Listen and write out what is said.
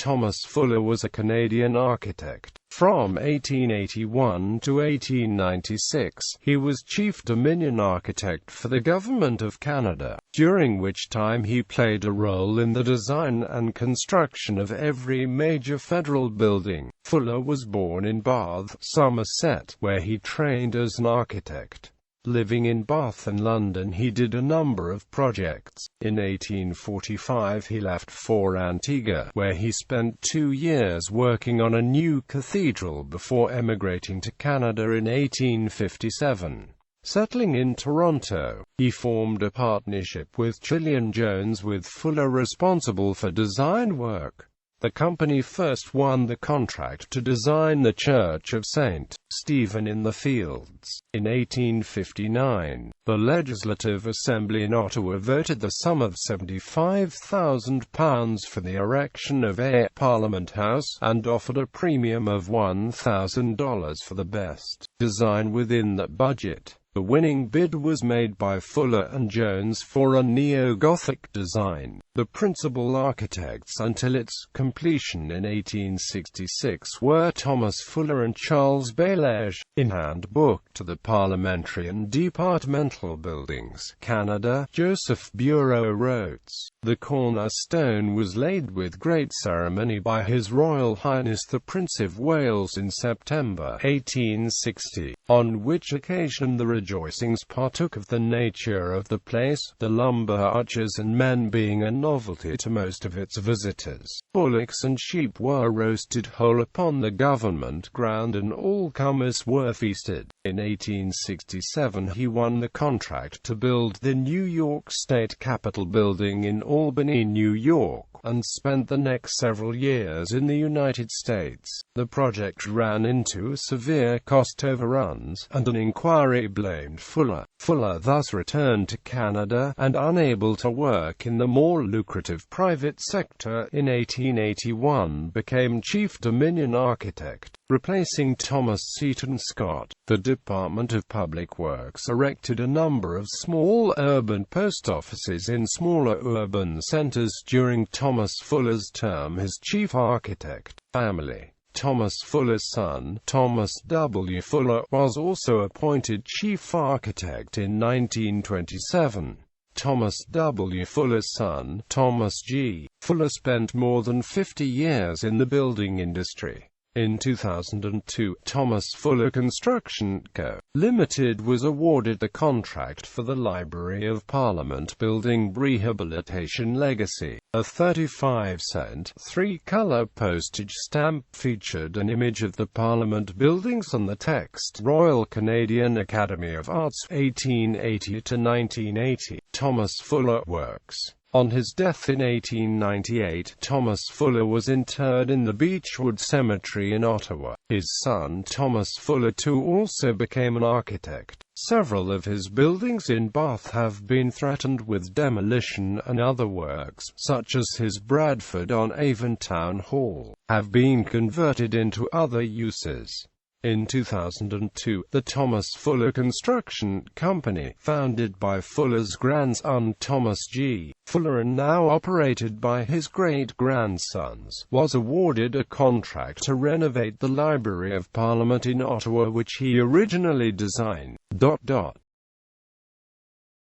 Thomas Fuller was a Canadian architect. From 1881 to 1896, he was Chief Dominion Architect for the Government of Canada, during which time he played a role in the design and construction of every major federal building. Fuller was born in Bath, Somerset, where he trained as an architect. Living in Bath and London, he did a number of projects. In 1845 he left for Antigua, where he spent 2 years working on a new cathedral before emigrating to Canada in 1857. Settling in Toronto, he formed a partnership with Chilean Jones, with Fuller responsible for design work. The company first won the contract to design the Church of St. Stephen in the Fields. In 1859, the Legislative Assembly in Ottawa voted the sum of £75,000 for the erection of a Parliament House, and offered a premium of $1,000 for the best design within that budget. The winning bid was made by Fuller and Jones for a neo-Gothic design. The principal architects until its completion in 1866 were Thomas Fuller and Charles Bailège. In Handbook to the Parliamentary and Departmental Buildings, Canada, Joseph Bureau wrote, "The cornerstone was laid with great ceremony by His Royal Highness the Prince of Wales in September 1860, on which occasion the rejoicings partook of the nature of the place, the lumber arches and men being a novelty to most of its visitors. Bullocks and sheep were roasted whole upon the government ground, and all comers were feasted." In 1867 he won the contract to build the New York State Capitol building in Albany, New York, and spent the next several years in the United States. The project ran into severe cost overruns, and an inquiry blamed Fuller. Fuller thus returned to Canada, and unable to work in the more lucrative private sector, in 1881 became Chief Dominion Architect, replacing Thomas Seton Scott. The Department of Public Works erected a number of small urban post offices in smaller urban centers during Thomas Fuller's term as chief architect. Family. Thomas Fuller's son, Thomas W. Fuller, was also appointed chief architect in 1927. Thomas W. Fuller's son, Thomas G. Fuller, spent more than 50 years in the building industry. In 2002, Thomas Fuller Construction Co. Limited was awarded the contract for the Library of Parliament Building Rehabilitation Legacy. A 35-cent, 3-color postage stamp featured an image of the Parliament buildings on the text Royal Canadian Academy of Arts 1880 to 1980. Thomas Fuller Works. On his death in 1898, Thomas Fuller was interred in the Beechwood Cemetery in Ottawa. His son Thomas Fuller too also became an architect. Several of his buildings in Bath have been threatened with demolition, and other works, such as his Bradford-on-Avon Town Hall, have been converted into other uses. In 2002, the Thomas Fuller Construction Company, founded by Fuller's grandson Thomas G. Fuller and now operated by his great-grandsons, was awarded a contract to renovate the Library of Parliament in Ottawa, which he originally designed.